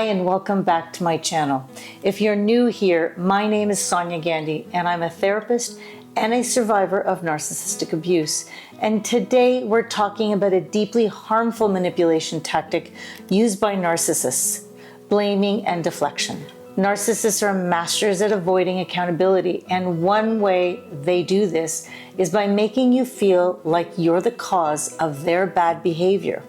and welcome back to my channel. If you're new here, my name is Sonia Gandhi and I'm a therapist and a survivor of narcissistic abuse. And today we're talking about a deeply harmful manipulation tactic used by narcissists: blaming and deflection. Narcissists are masters at avoiding accountability, and one way they do this is by making you feel like you're the cause of their bad behavior.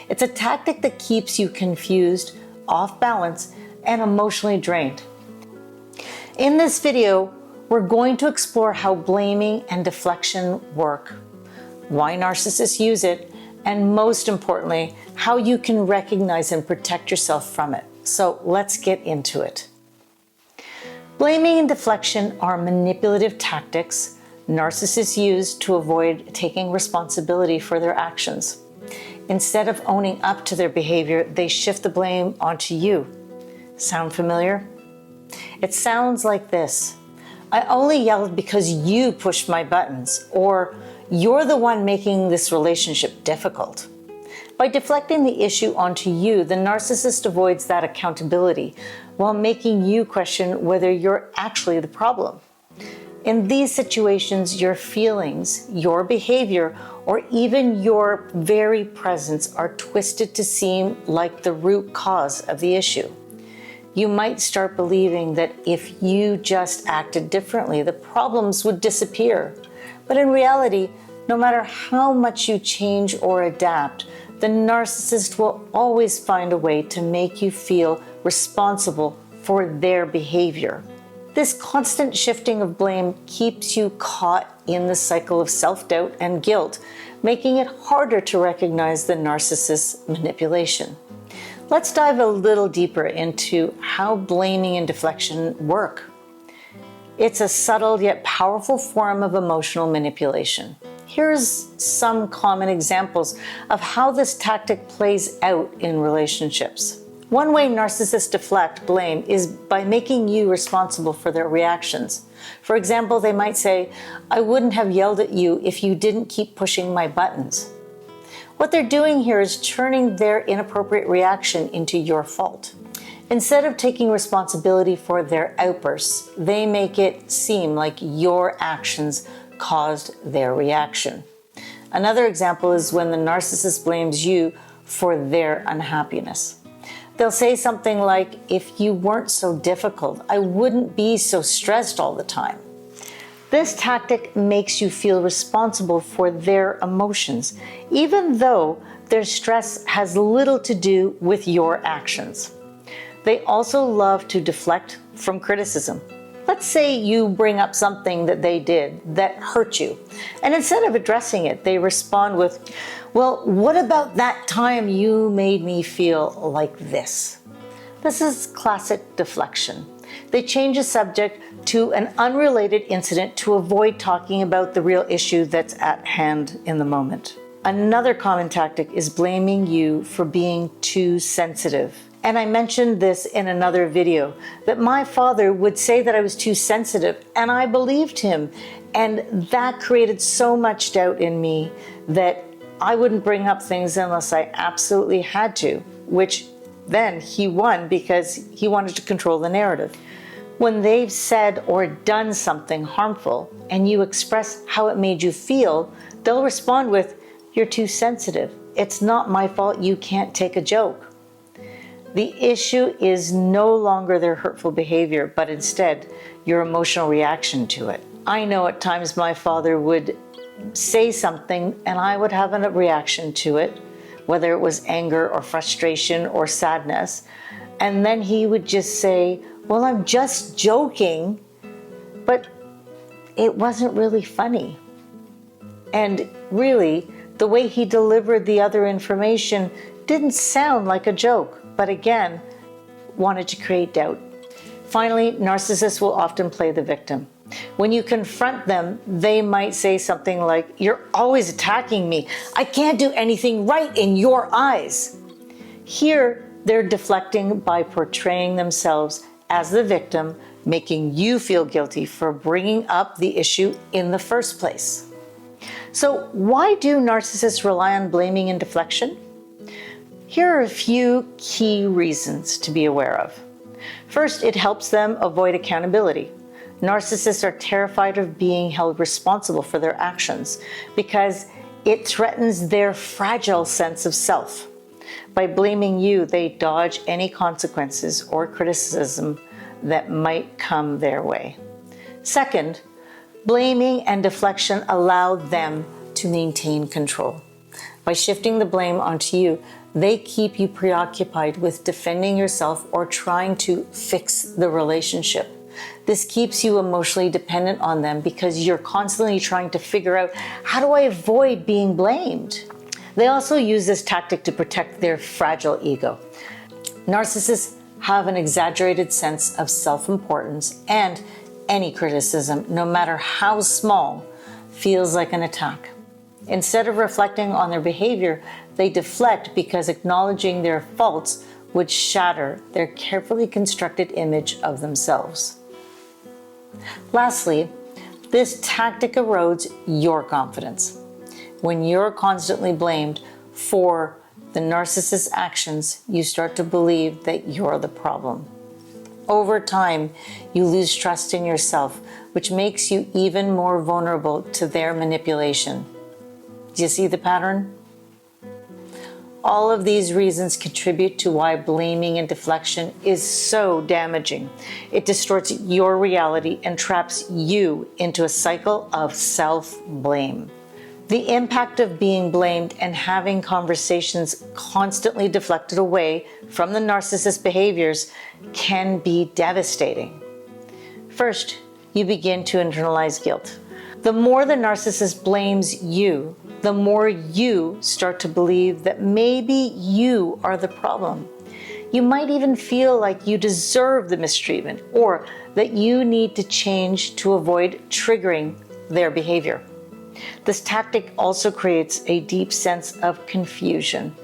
It's a tactic that keeps you confused, off balance, and emotionally drained. In this video, we're going to explore how blaming and deflection work, why narcissists use it, and most importantly, how you can recognize and protect yourself from it. So let's get into it. Blaming and deflection are manipulative tactics narcissists use to avoid taking responsibility for their actions. Instead of owning up to their behavior, they shift the blame onto you. Sound familiar? It sounds like this: I only yelled because you pushed my buttons, or you're the one making this relationship difficult. By deflecting the issue onto you, the narcissist avoids that accountability while making you question whether you're actually the problem. In these situations, your feelings, your behavior, or even your very presence are twisted to seem like the root cause of the issue. You might start believing that if you just acted differently, the problems would disappear. But in reality, no matter how much you change or adapt, the narcissist will always find a way to make you feel responsible for their behavior. This constant shifting of blame keeps you caught in the cycle of self-doubt and guilt, making it harder to recognize the narcissist's manipulation. Let's dive a little deeper into how blaming and deflection work. It's a subtle yet powerful form of emotional manipulation. Here's some common examples of how this tactic plays out in relationships. One way narcissists deflect blame is by making you responsible for their reactions. For example, they might say, I wouldn't have yelled at you if you didn't keep pushing my buttons. What they're doing here is turning their inappropriate reaction into your fault. Instead of taking responsibility for their outbursts, they make it seem like your actions caused their reaction. Another example is when the narcissist blames you for their unhappiness. They'll say something like, if you weren't so difficult, I wouldn't be so stressed all the time. This tactic makes you feel responsible for their emotions, even though their stress has little to do with your actions. They also love to deflect from criticism. Let's say you bring up something that they did that hurt you, and instead of addressing it, they respond with, well, what about that time you made me feel like this? This is classic deflection. They change the subject to an unrelated incident to avoid talking about the real issue that's at hand in the moment. Another common tactic is blaming you for being too sensitive. And I mentioned this in another video, that my father would say that I was too sensitive, and I believed him. And that created so much doubt in me that I wouldn't bring up things unless I absolutely had to, which then he won because he wanted to control the narrative. When they've said or done something harmful and you express how it made you feel, they'll respond with, you're too sensitive. It's not my fault you can't take a joke. The issue is no longer their hurtful behavior, but instead your emotional reaction to it. I know at times my father would say something and I would have a reaction to it, whether it was anger or frustration or sadness. And then he would just say, well, I'm just joking, but it wasn't really funny. And really, the way he delivered the other information didn't sound like a joke, but again, wanted to create doubt. Finally, narcissists will often play the victim. When you confront them, they might say something like, you're always attacking me. I can't do anything right in your eyes. Here, they're deflecting by portraying themselves as the victim, making you feel guilty for bringing up the issue in the first place. So why do narcissists rely on blaming and deflection? Here are a few key reasons to be aware of. First, it helps them avoid accountability. Narcissists are terrified of being held responsible for their actions because it threatens their fragile sense of self. By blaming you, they dodge any consequences or criticism that might come their way. Second, blaming and deflection allow them to maintain control. By shifting the blame onto you, they keep you preoccupied with defending yourself or trying to fix the relationship. This keeps you emotionally dependent on them because you're constantly trying to figure out, how do I avoid being blamed? They also use this tactic to protect their fragile ego. Narcissists have an exaggerated sense of self-importance, and any criticism, no matter how small, feels like an attack. Instead of reflecting on their behavior, they deflect because acknowledging their faults would shatter their carefully constructed image of themselves. Lastly, this tactic erodes your confidence. When you're constantly blamed for the narcissist's actions, you start to believe that you're the problem. Over time, you lose trust in yourself, which makes you even more vulnerable to their manipulation. Do you see the pattern? All of these reasons contribute to why blaming and deflection is so damaging. It distorts your reality and traps you into a cycle of self-blame. The impact of being blamed and having conversations constantly deflected away from the narcissist's behaviors can be devastating. First, you begin to internalize guilt. The more the narcissist blames you, the more you start to believe that maybe you are the problem. You might even feel like you deserve the mistreatment or that you need to change to avoid triggering their behavior. This tactic also creates a deep sense of confusion.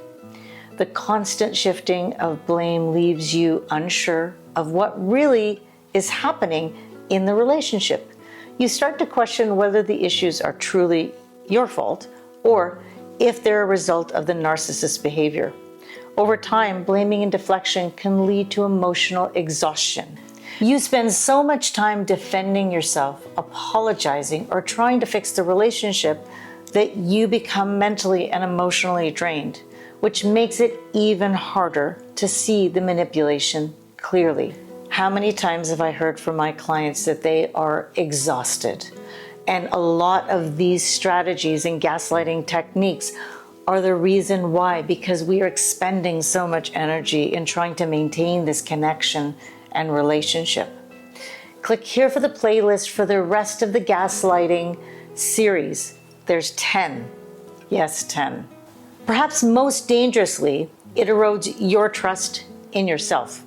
The constant shifting of blame leaves you unsure of what really is happening in the relationship. You start to question whether the issues are truly your fault or if they're a result of the narcissist's behavior. Over time, blaming and deflection can lead to emotional exhaustion. You spend so much time defending yourself, apologizing, or trying to fix the relationship that you become mentally and emotionally drained, which makes it even harder to see the manipulation clearly. How many times have I heard from my clients that they are exhausted? And a lot of these strategies and gaslighting techniques are the reason why, because we are expending so much energy in trying to maintain this connection and relationship. Click here for the playlist for the rest of the gaslighting series. There's 10. Yes, 10. Perhaps most dangerously, it erodes your trust in yourself.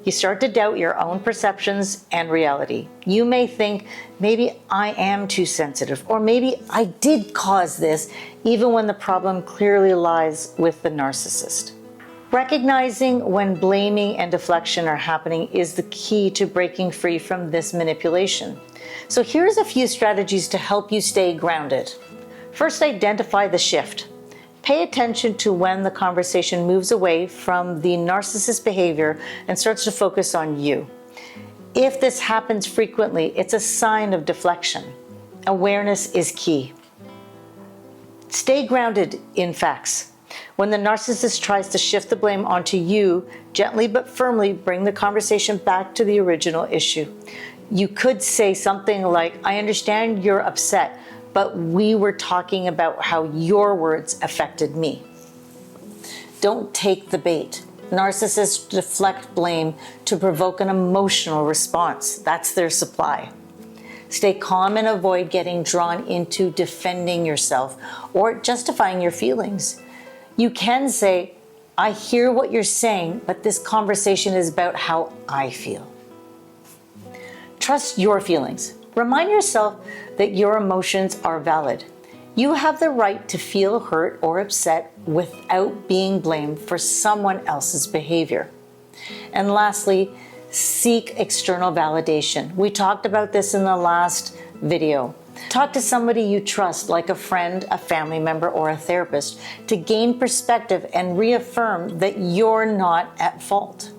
You start to doubt your own perceptions and reality. You may think, maybe I am too sensitive, or maybe I did cause this, even when the problem clearly lies with the narcissist. Recognizing when blaming and deflection are happening is the key to breaking free from this manipulation. So here's a few strategies to help you stay grounded. First, identify the shift. Pay attention to when the conversation moves away from the narcissist behavior and starts to focus on you. If this happens frequently, it's a sign of deflection. Awareness is key. Stay grounded in facts. When the narcissist tries to shift the blame onto you, gently but firmly bring the conversation back to the original issue. You could say something like, I understand you're upset, but we were talking about how your words affected me. Don't take the bait. Narcissists deflect blame to provoke an emotional response. That's their supply. Stay calm and avoid getting drawn into defending yourself or justifying your feelings. You can say, I hear what you're saying, but this conversation is about how I feel. Trust your feelings. Remind yourself that your emotions are valid. You have the right to feel hurt or upset without being blamed for someone else's behavior. And lastly, seek external validation. We talked about this in the last video. Talk to somebody you trust, like a friend, a family member, or a therapist, to gain perspective and reaffirm that you're not at fault.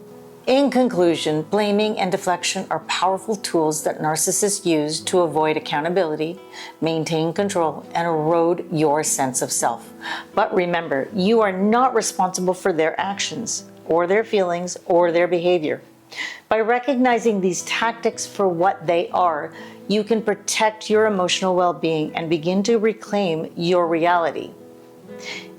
In conclusion, blaming and deflection are powerful tools that narcissists use to avoid accountability, maintain control, and erode your sense of self. But remember, you are not responsible for their actions, or their feelings, or their behavior. By recognizing these tactics for what they are, you can protect your emotional well-being and begin to reclaim your reality.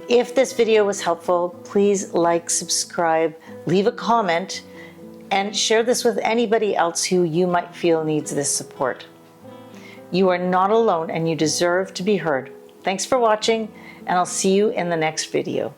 If this video was helpful, please like, subscribe, leave a comment, and share this with anybody else who you might feel needs this support. You are not alone and you deserve to be heard. Thanks for watching, and I'll see you in the next video.